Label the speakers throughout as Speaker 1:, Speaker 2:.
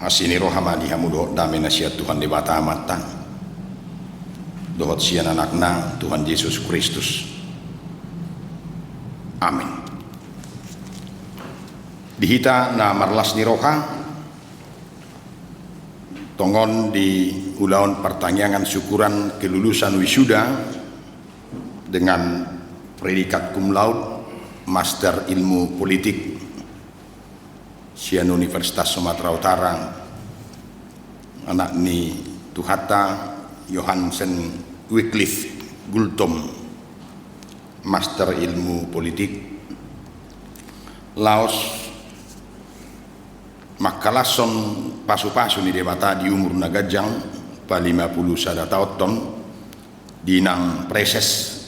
Speaker 1: Asini rohamani hamudo dame nasihat Tuhan debata amatan dohot sian anakna Tuhan Yesus Kristus. Amin. Dihita na marlas ni roha tongon di ulaon pertanyaan syukuran kelulusan wisuda dengan predikat cum laude Master Ilmu Politik Sian Universitas Sumatera Utara, anak ni Tuhata Johansen Wycliffe Gultom, Master Ilmu Politik Laos makalason pasu-pasu ni debata di umur nagajang pa 50 sada taoton di inang preses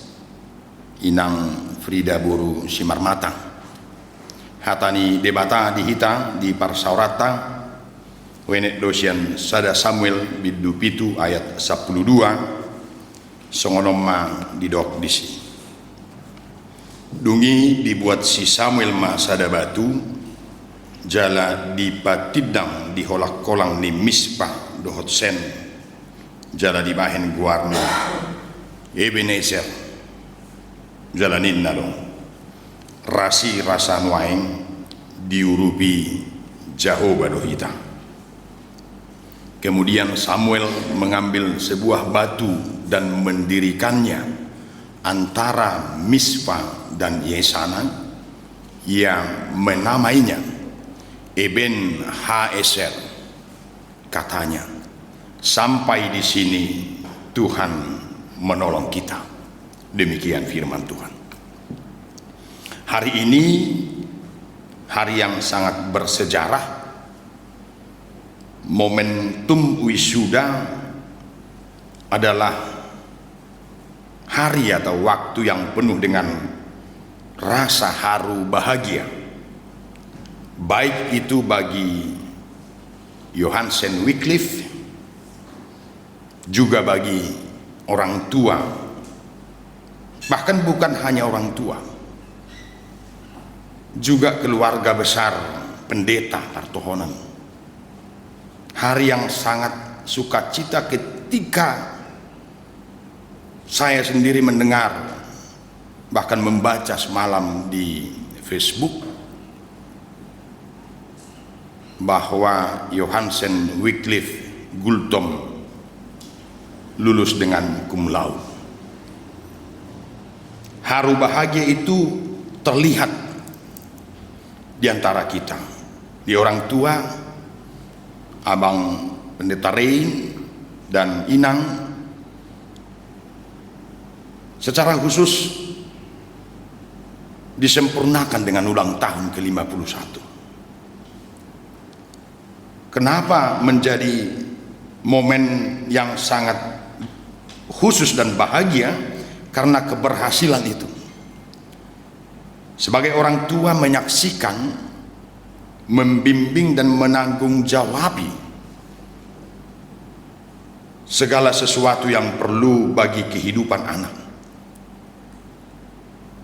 Speaker 1: inang Frida Boru Simarmata. Hatani debata dihita di parsaurata wenek dosian sada Samuel bidu pitu ayat 12 songonoma didok disi dungi dibuat si Samuel ma sada batu jala dipatidang di holak kolang ni Mispa dohot sen jala dibahen guarna Ebenezer jalanin nalo rasi rasa nuaing diurupi Jehovah dohita. Kemudian Samuel mengambil sebuah batu dan mendirikannya antara Mispa dan Yesana yang menamainya Eben Haeser. Katanya, sampai di sini Tuhan menolong kita. Demikian firman Tuhan. Hari ini hari yang sangat bersejarah, momentum wisuda adalah hari atau waktu yang penuh dengan rasa haru bahagia, baik itu bagi Johansen Wycliffe juga bagi orang tua, bahkan bukan hanya orang tua, juga keluarga besar pendeta Partohonan. Hari yang sangat sukacita ketika saya sendiri mendengar, bahkan membaca semalam di Facebook bahwa Johansen Wycliffe Gultom lulus dengan cum laude. Haru bahagia itu terlihat di antara kita, di orang tua, abang pendeta Rein dan inang, secara khusus disempurnakan dengan ulang tahun ke-51. Kenapa menjadi momen yang sangat khusus dan bahagia? Karena keberhasilan itu. Sebagai orang tua menyaksikan, membimbing dan menanggung jawabi segala sesuatu yang perlu bagi kehidupan anak.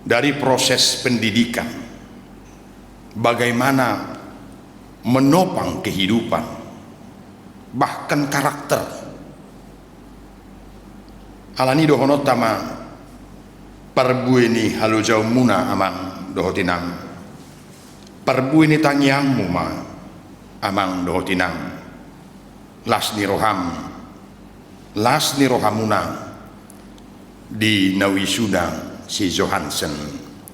Speaker 1: Dari proses pendidikan, bagaimana menopang kehidupan, bahkan karakter. Alani dohonotama parbueni halu jauh muna amang dohotinang parbueni tangiangmu ma amang dohotinang lasni rohamuna di nawisuda si Johansen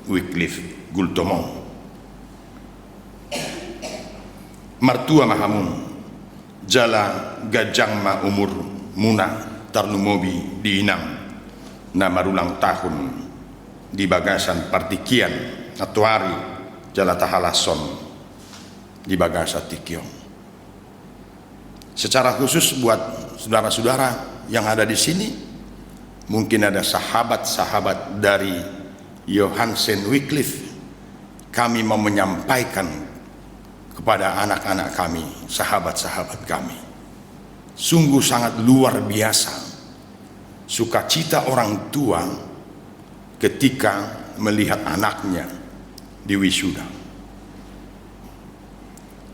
Speaker 1: Wycliffe Gultomo martua mahamun jala gajang ma umur muna tarnumobi di inang na marulang tahun di bagasan partikian atuari jala tahalason di bagasa tikiong. Secara khusus buat saudara-saudara yang ada di sini, mungkin ada sahabat-sahabat dari Johansen Wycliffe, kami mau menyampaikan kepada anak-anak kami, sahabat-sahabat kami, sungguh sangat luar biasa sukacita orang tua ketika melihat anaknya di wisuda.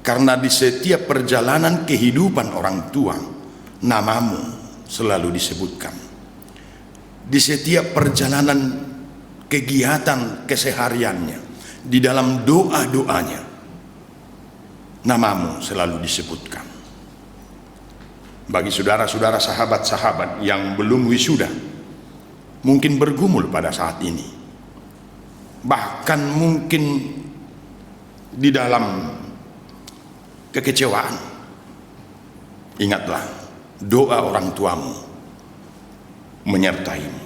Speaker 1: Karena di setiap perjalanan kehidupan orang tua, namamu selalu disebutkan. Di setiap perjalanan kegiatan kesehariannya, di dalam doa-doanya, namamu selalu disebutkan. Bagi saudara-saudara sahabat-sahabat yang belum wisuda, mungkin bergumul pada saat ini, bahkan mungkin di dalam kekecewaan, ingatlah doa orang tuamu menyertaimu.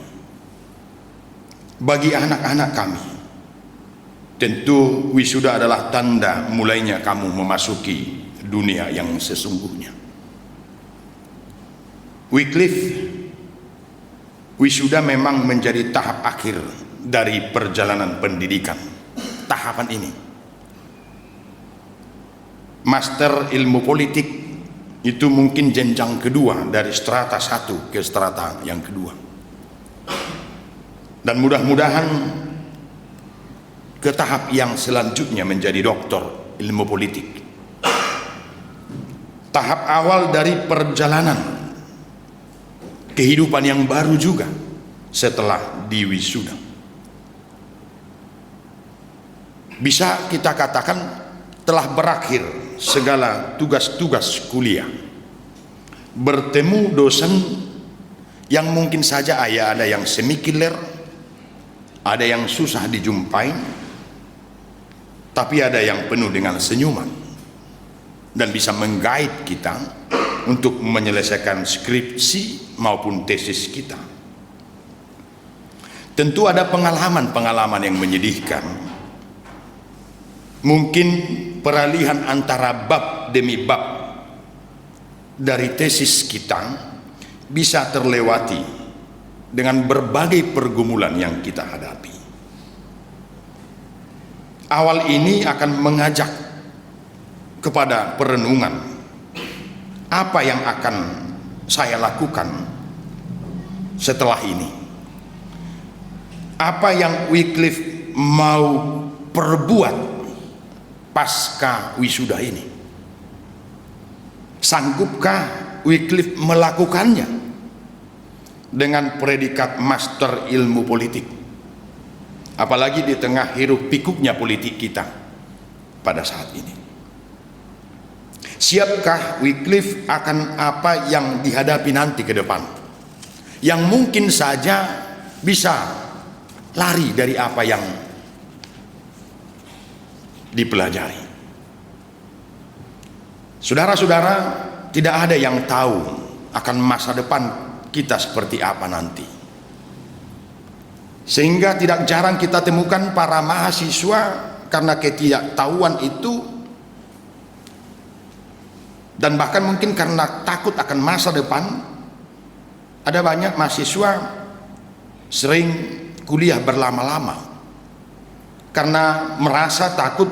Speaker 1: Bagi anak-anak kami, tentu wisuda adalah tanda mulainya kamu memasuki dunia yang sesungguhnya. Wycliffe, wisuda memang menjadi tahap akhir dari perjalanan pendidikan. Tahapan ini, master ilmu politik, itu mungkin jenjang kedua dari strata satu ke strata yang kedua. Dan mudah-mudahan ke tahap yang selanjutnya menjadi doktor ilmu politik. Tahap awal dari perjalanan kehidupan yang baru juga setelah diwisuda. Bisa kita katakan telah berakhir segala tugas-tugas kuliah. Bertemu dosen yang mungkin saja ada yang semi-killer, ada yang susah dijumpai, tapi ada yang penuh dengan senyuman dan bisa menggait kita untuk menyelesaikan skripsi maupun tesis kita. Tentu ada pengalaman-pengalaman yang menyedihkan. Mungkin peralihan antara bab demi bab dari tesis kita bisa terlewati dengan berbagai pergumulan yang kita hadapi. Awal ini akan mengajak kepada perenungan, apa yang akan saya lakukan setelah ini, apa yang Wycliffe mau perbuat pasca wisuda ini. Sanggupkah Wycliffe melakukannya dengan predikat master ilmu politik, apalagi di tengah hiruk pikuknya politik kita pada saat ini? Siapkah Wycliffe akan apa yang dihadapi nanti ke depan, yang mungkin saja bisa lari dari apa yang dipelajari? Saudara-saudara, tidak ada yang tahu akan masa depan kita seperti apa nanti, sehingga tidak jarang kita temukan para mahasiswa karena ketidaktahuan itu, dan bahkan mungkin karena takut akan masa depan, ada banyak mahasiswa sering kuliah berlama-lama karena merasa takut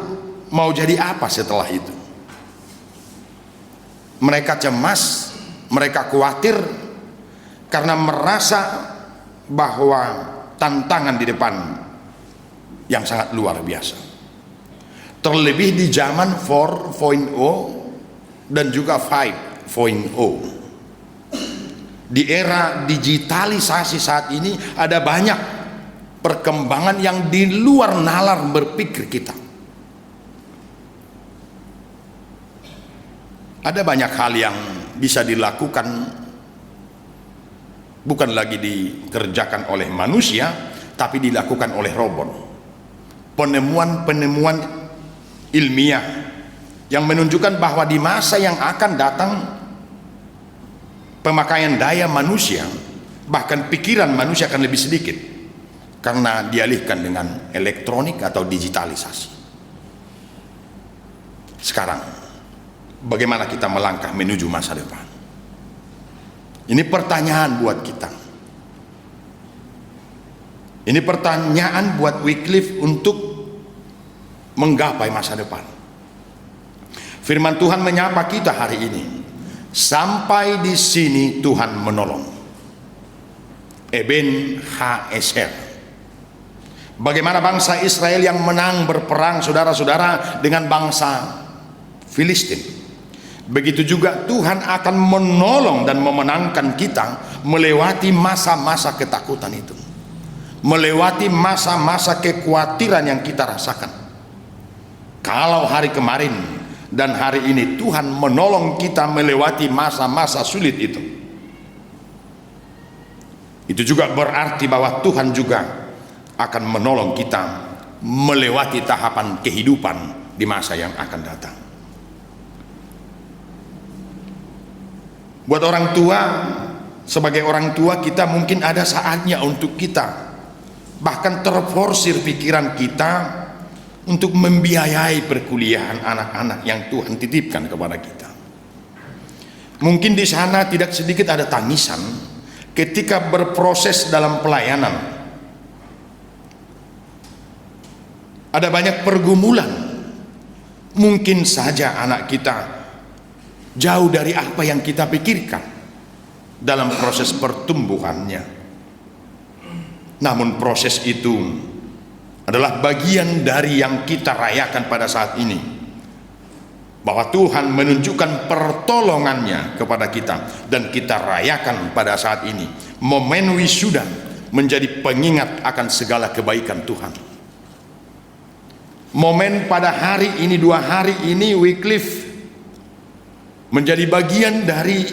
Speaker 1: mau jadi apa setelah itu. Mereka cemas, mereka khawatir karena merasa bahwa tantangan di depan yang sangat luar biasa. Terlebih di zaman 4.0 dan juga 5.0. Di era digitalisasi saat ini ada banyak perkembangan yang di luar nalar berpikir kita. Ada banyak hal yang bisa dilakukan, bukan lagi dikerjakan oleh manusia, tapi dilakukan oleh robot. Penemuan-penemuan ilmiah yang menunjukkan bahwa di masa yang akan datang, pemakaian daya manusia, bahkan pikiran manusia akan lebih sedikit karena dialihkan dengan elektronik atau digitalisasi. Sekarang, bagaimana kita melangkah menuju masa depan? Ini pertanyaan buat kita. Ini pertanyaan buat Wycliffe untuk menggapai masa depan. Firman Tuhan menyapa kita hari ini. Sampai di sini Tuhan menolong. Eben HSR. Bagaimana bangsa Israel yang menang berperang, saudara-saudara, dengan bangsa Filistin. Begitu juga Tuhan akan menolong dan memenangkan kita melewati masa-masa ketakutan itu, melewati masa-masa kekhawatiran yang kita rasakan. Kalau hari kemarin dan hari ini Tuhan menolong kita melewati masa-masa sulit itu juga berarti bahwa Tuhan juga akan menolong kita melewati tahapan kehidupan di masa yang akan datang. Buat orang tua, sebagai orang tua kita mungkin ada saatnya untuk kita bahkan terforsir pikiran kita untuk membiayai perkuliahan anak-anak yang Tuhan titipkan kepada kita. Mungkin di sana tidak sedikit ada tangisan ketika berproses dalam pelayanan. Ada banyak pergumulan. Mungkin saja anak kita jauh dari apa yang kita pikirkan dalam proses pertumbuhannya. Namun proses itu adalah bagian dari yang kita rayakan pada saat ini, bahwa Tuhan menunjukkan pertolongannya kepada kita, dan kita rayakan pada saat ini. Momen wisuda menjadi pengingat akan segala kebaikan Tuhan. Momen pada hari ini, 2 hari ini Wycliffe menjadi bagian dari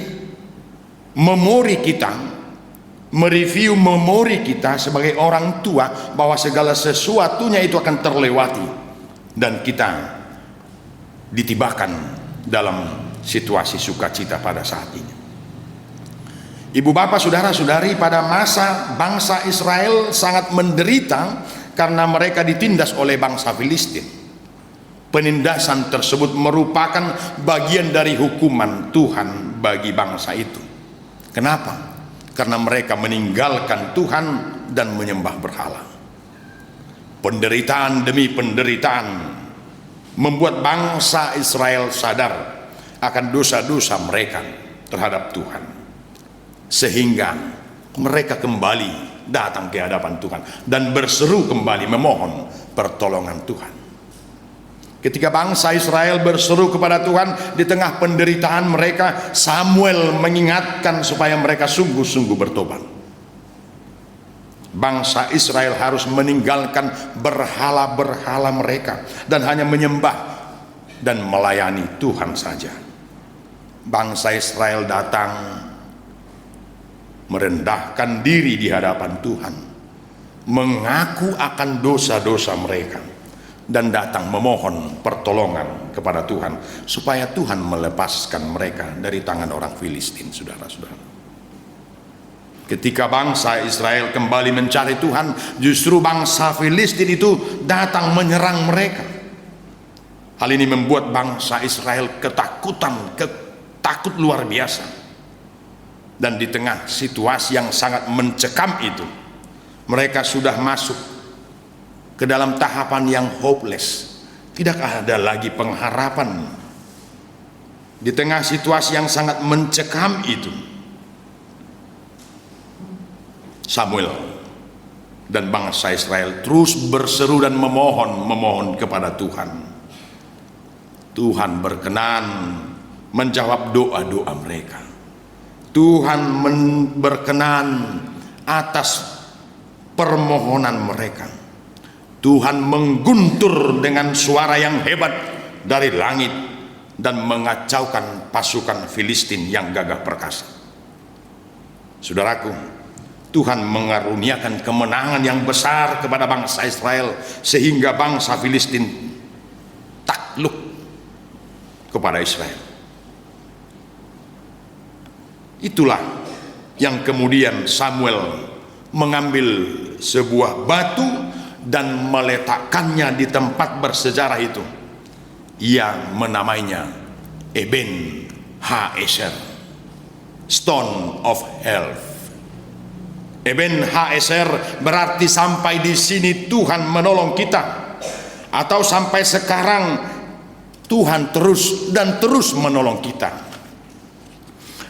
Speaker 1: memori kita, mereview memori kita sebagai orang tua, bahwa segala sesuatunya itu akan terlewati dan kita ditibakan dalam situasi sukacita pada saat ini. Ibu bapak saudara-saudari, pada masa bangsa Israel sangat menderita karena mereka ditindas oleh bangsa Filistin. Penindasan tersebut merupakan bagian dari hukuman Tuhan bagi bangsa itu. Kenapa? Karena mereka meninggalkan Tuhan dan menyembah berhala. Penderitaan demi penderitaan membuat bangsa Israel sadar akan dosa-dosa mereka terhadap Tuhan, sehingga mereka kembali datang ke hadapan Tuhan dan berseru kembali memohon pertolongan Tuhan. Ketika bangsa Israel berseru kepada Tuhan di tengah penderitaan mereka, Samuel mengingatkan supaya mereka sungguh-sungguh bertobat. Bangsa Israel harus meninggalkan berhala-berhala mereka dan hanya menyembah dan melayani Tuhan saja. Bangsa Israel datang merendahkan diri di hadapan Tuhan, mengaku akan dosa-dosa mereka, dan datang memohon pertolongan kepada Tuhan supaya Tuhan melepaskan mereka dari tangan orang Filistin. Saudara-saudara, ketika bangsa Israel kembali mencari Tuhan, justru bangsa Filistin itu datang menyerang mereka. Hal ini membuat bangsa Israel ketakutan, takut luar biasa. Dan di tengah situasi yang sangat mencekam itu, mereka sudah masuk ke dalam tahapan yang hopeless. Tidak ada lagi pengharapan. Di tengah situasi yang sangat mencekam itu, Samuel dan bangsa Israel terus berseru dan memohon kepada Tuhan. Tuhan berkenan menjawab doa-doa mereka. Tuhan berkenan atas permohonan mereka. Tuhan mengguntur dengan suara yang hebat dari langit dan mengacaukan pasukan Filistin yang gagah perkasa. Saudaraku, Tuhan mengaruniakan kemenangan yang besar kepada bangsa Israel sehingga bangsa Filistin takluk kepada Israel. Itulah yang kemudian Samuel mengambil sebuah batu dan meletakkannya di tempat bersejarah itu. Ia menamainya Eben Ha-eser, Stone of Health. Eben Ha-eser berarti sampai di sini Tuhan menolong kita, atau sampai sekarang Tuhan terus menolong kita.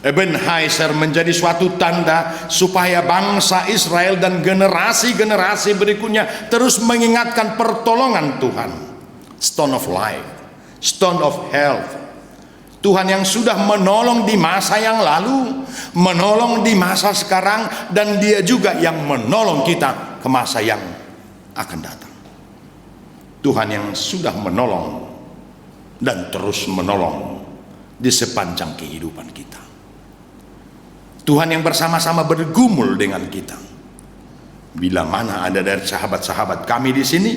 Speaker 1: Eben Ha-eser menjadi suatu tanda supaya bangsa Israel dan generasi-generasi berikutnya terus mengingatkan pertolongan Tuhan. Stone of life, stone of health, Tuhan yang sudah menolong di masa yang lalu, menolong di masa sekarang, dan Dia juga yang menolong kita ke masa yang akan datang. Tuhan yang sudah menolong dan terus menolong di sepanjang kehidupan kita. Tuhan yang bersama-sama bergumul dengan kita. Bila mana ada dari sahabat-sahabat kami di sini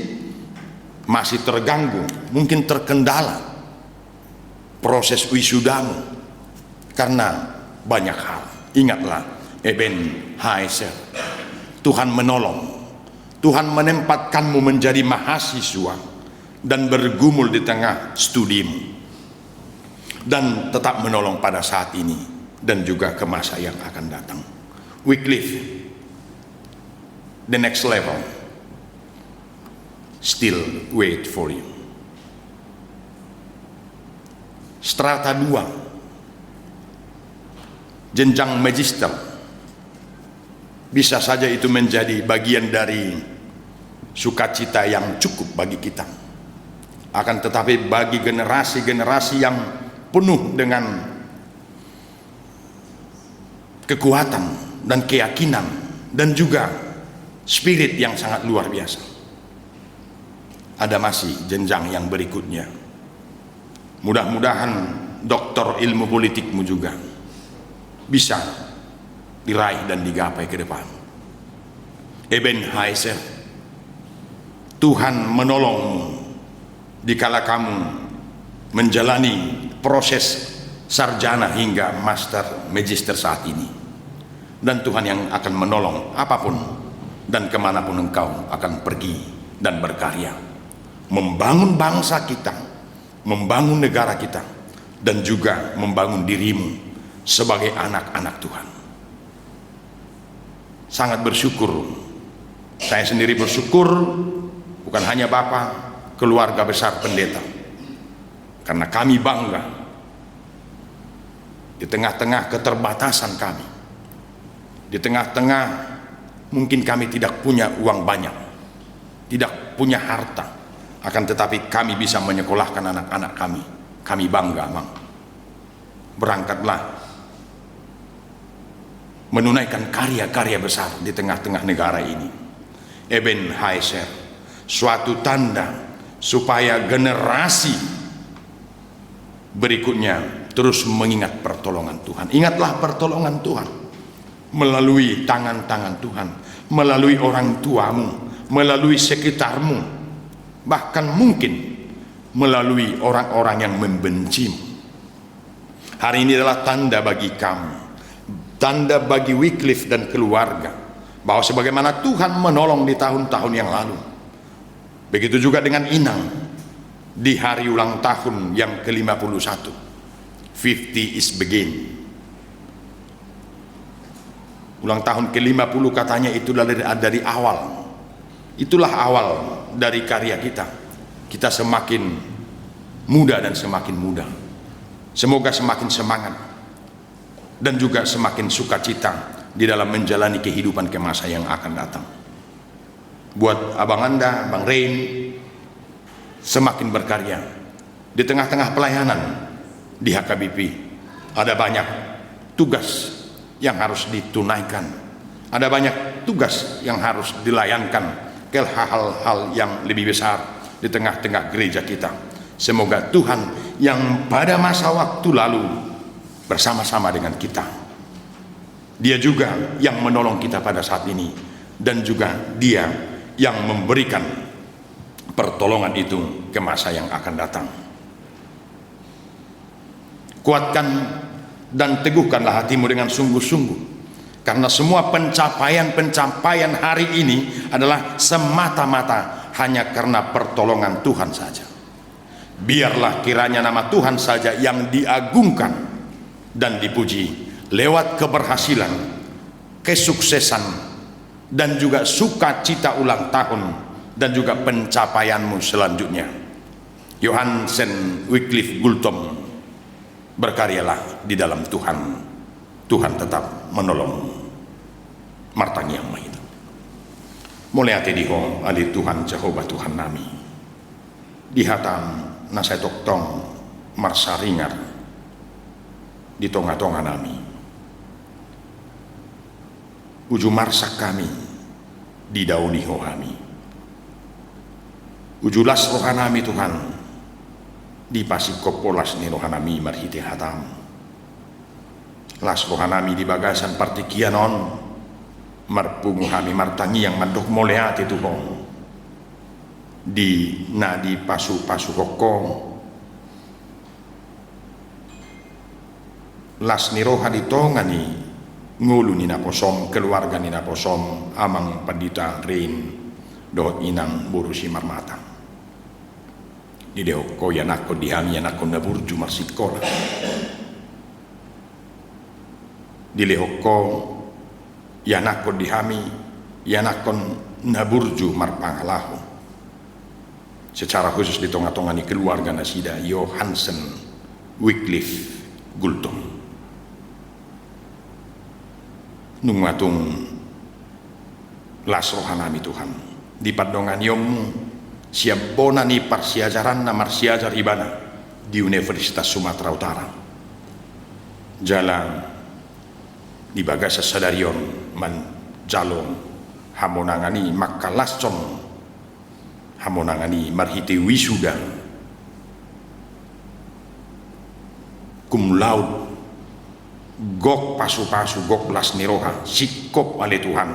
Speaker 1: masih terganggu, mungkin terkendala proses wisudamu karena banyak hal, ingatlah Eben Haeser, Tuhan menolong, Tuhan menempatkanmu menjadi mahasiswa dan bergumul di tengah studimu, dan tetap menolong pada saat ini dan juga ke masa yang akan datang. Wycliffe, the next level still wait for you. Strata 2, jenjang magister, bisa saja itu menjadi bagian dari sukacita yang cukup bagi kita. Akan tetapi bagi generasi-generasi yang penuh dengan kekuatan dan keyakinan dan juga spirit yang sangat luar biasa, ada masih jenjang yang berikutnya. Mudah-mudahan doktor ilmu politikmu juga bisa diraih dan digapai ke depan. Eben Haeser, Tuhan menolongmu dikala kamu menjalani proses sarjana hingga master magister saat ini, dan Tuhan yang akan menolong apapun dan kemanapun engkau akan pergi dan berkarya membangun bangsa kita, membangun negara kita, dan juga membangun dirimu sebagai anak-anak Tuhan. Sangat bersyukur, saya sendiri bersyukur, bukan hanya Bapak, keluarga besar pendeta, karena kami bangga di tengah-tengah keterbatasan kami, di tengah-tengah mungkin kami tidak punya uang banyak, tidak punya harta, akan tetapi kami bisa menyekolahkan anak-anak kami. Kami bangga, Mang. Berangkatlah menunaikan karya-karya besar di tengah-tengah negara ini. Eben Haeser, suatu tanda supaya generasi berikutnya terus mengingat pertolongan Tuhan. Ingatlah pertolongan Tuhan melalui tangan-tangan Tuhan, melalui orang tuamu, melalui sekitarmu, bahkan mungkin melalui orang-orang yang membencimu. Hari ini adalah tanda bagi kamu, tanda bagi Wycliffe dan keluarga, bahwa sebagaimana Tuhan menolong di tahun-tahun yang lalu, begitu juga dengan Inang di hari ulang tahun yang ke-51. 50 is begin. Ulang tahun ke-50 katanya itulah dari awal. Itulah awal dari karya kita. Kita semakin muda dan semakin muda. Semoga semakin semangat dan juga semakin sukacita di dalam menjalani kehidupan ke masa yang akan datang. Buat Abang Anda, Bang Rain, semakin berkarya di tengah-tengah pelayanan di HKBP. Ada banyak tugas yang harus ditunaikan, ada banyak tugas yang harus dilayankan ke hal-hal yang lebih besar di tengah-tengah gereja kita. Semoga Tuhan yang pada masa waktu lalu bersama-sama dengan kita, Dia juga yang menolong kita pada saat ini, dan juga Dia yang memberikan pertolongan itu ke masa yang akan datang. Kuatkan dan teguhkanlah hatimu dengan sungguh-sungguh, karena semua pencapaian-pencapaian hari ini adalah semata-mata hanya karena pertolongan Tuhan saja. Biarlah kiranya nama Tuhan saja yang diagungkan dan dipuji lewat keberhasilan, kesuksesan, dan juga sukacita ulang tahun, dan juga pencapaianmu selanjutnya. Johansen Wycliffe Gultom, berkaryalah di dalam Tuhan. Tuhan tetap menolong. Martang yang mahal. Mulai hati diho ali Tuhan Jehovah Tuhan nami. Dihatam nasai toktong marsaringar di tengah-tengah nami. Uju marsak kami didauni rohami. Ujulas rohanami Tuhan di pasikopolas ni rohanami marhiti hatam. Las rohanami di bagasan partikianon marpungu hami martangi yang mandok moleati Tuhan di nadi pasu-pasu kokong las ni roha di tongani ngulu ni naposom keluarga ni naposom amang pandita rein do inang burusi marmatang di deoko yanakon dihami yanakon naburju marsikola di lehoko yanakon dihami yanakon naburju marpangalahu secara khusus di tengah-tengah ni keluarga nasida Johansen Wycliffe Gultom nungatung las rohanami Tuhan di padongan yomu siap bona ni parsiajaran na marsiajar ibana di Universitas Sumatera Utara jalan di bagasa sadarion man jalong hamonangani makalascon hamonangani marhiti wisuda cum laude gok pasu-pasu gok las niroha sikop ale Tuhan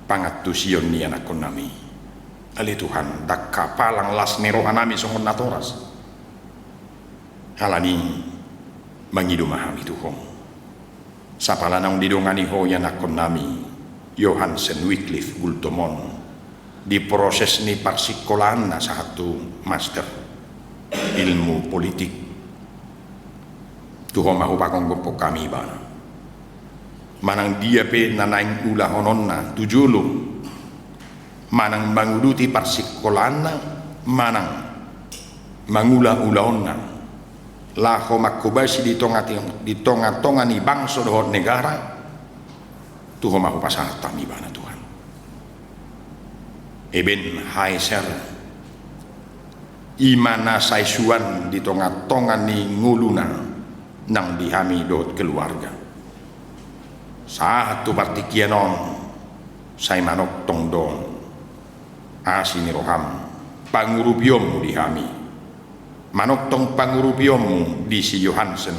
Speaker 1: pangat tusion ni anak nami ale Tuhan dak kapalang las niroha nami songon natoras halani mangidu mahami Tuhan sapalanang didongani ho anak nami Johansen Wycliffe Gultomon di proses ni parsikolahan na satu master ilmu politik Tuhan mahu pakong gopok kami ba manang dia pe nanaing ulah hononna tujulu manang manguduti parsikolahan na manang mangula ulahonna laho makubasi di tonga ni bangsa dohot negara Tuhan mahu pasahat kami ba na Tuhan Eben Haiser imana saisuan di tonga-tonga ni nguluna nang dihami dot keluarga satu partikianon say manok tongdong asini roham pangurupiomu dihami manok tong pangurupiomu di si Johansen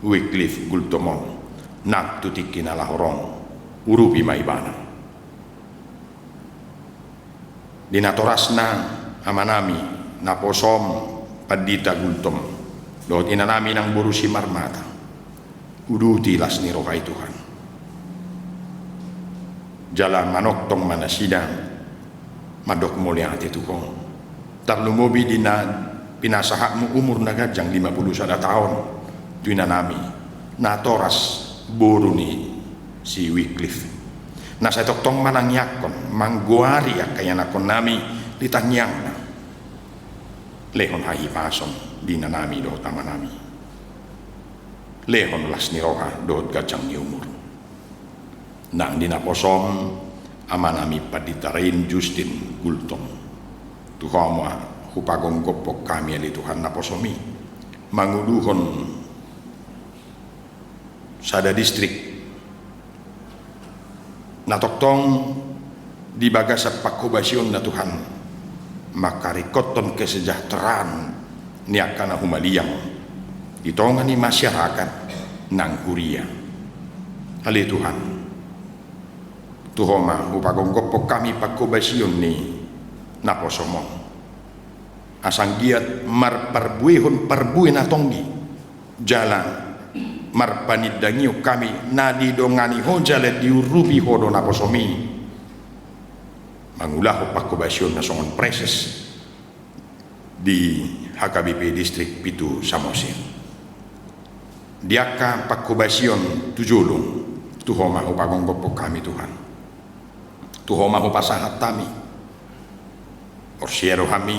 Speaker 1: Wycliffe Gultomon nak tutikin ala horong urupi maibana dinatorasna amanami naposom padita Gultom dot inanami nang burusi marmata uduti las ni rohai Tuhan jalan manok tong manasidang madok mulia hati Tuhan tarlumobi dina pinasahakmu umur nagajang 51 tahun tu inanami natoras buruni si Wycliffe na sa tong manang yakon mangguari kaya nakon nami ditanyang na lehon hahi pason di nanami do tama nami lehon las ni roha do gajang ni umur nang dinaposom amanami paditarin Justin Gultom tuhama hupagong gopok kami ali Tuhan naposomi manguluhon sada distrik natoktong di bagasa pakobasyon na Tuhan makarikoton kesejahteraan niakana humaliang ditongani masyarakat nang kuria ali Tuhan tuhoma upagong gopok kami pakobasyon ni naposomong asang giat marparbuihon parbuih natonggi jalan marpanidangio kami nadi dongani hojale diurubi hodo naposomi mangulah pakobasyon na songon preses di HKBP distrik Pitu Samosir diaka pakobasyon tujulung tuhoma upagong gopok kami Tuhan tuhoma upasahat kami orsiero kami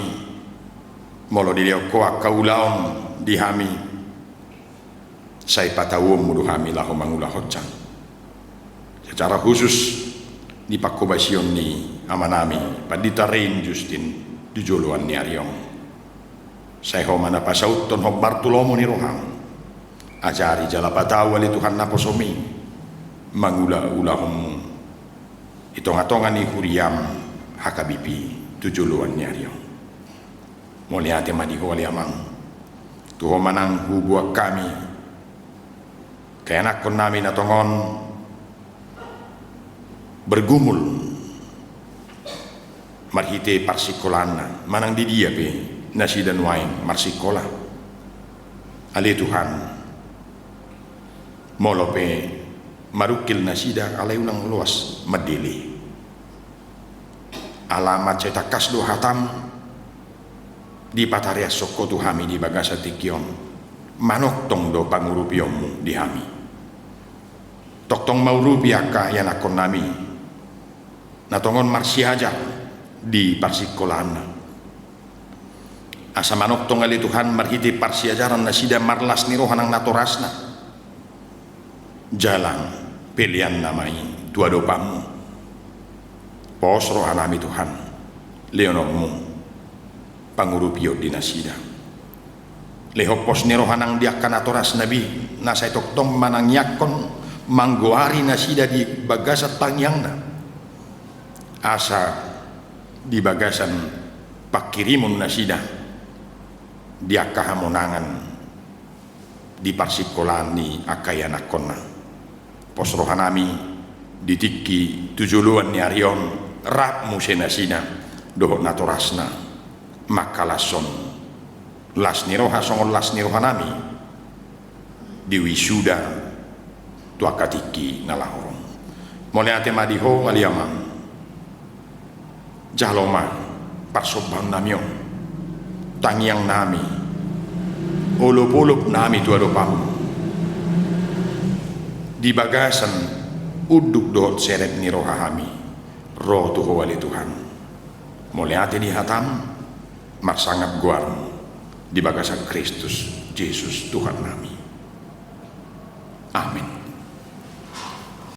Speaker 1: molo dilioko kaulaon dihami say patawom mudu kami laho mangulah hocang secara khusus di pakobasyon ni amanami Pandita Rein Justin dijuluan ni Aryong say ho mana pasauton ho Bartulomo ni rohang ajari jala patau wali Tuhan naposomi mangula-ulahum itongatongan ni huriam hakabipi tujuluan nyariyo moliate madiho wali amang tuho manang hubuak kami kaya anak kon nami natongon bergumul marhite parsikolana manang di dia pe nasi dan wain marsikola ale Tuhan molope marukil nasida alai ulang luas madili alamat cetak kasdo hatam di pataria soko tuhami di bagasa tikion manok tong do pangurupiomu di hami tok tong maurupiaka yang akon nami natongon marsi aja di parsikolana asa manok tong ali Tuhan marhiti parsi ajaran nasida marlas nirohanang natorasna jalan pilihan namai tua dopamu pos rohanami Tuhan leonommu pangurupio di nasida lehopos nirohanang diakan atoras nabi nasai toktong manang yakon manggoari nasida di bagasat tangyangna asa di bagasan pakirimun nasida diakah monangan di parsikolani akayan akonna pos rohanami ditiki tujuluan ni arion rap musenasina dohok natorasna makalason las niroha songol las nirohanami di wisuda tuakatiki nalahorong moleate madiho waliamang jaloma parsobang namyo tangyang nami ulup-ulup nami tuadopamu di bagasan uduk dohot seret ni rohahami roh tuho wali Tuhan moleate di hatam marsangap guarmu di bagasan Kristus Yesus Tuhan nami amin.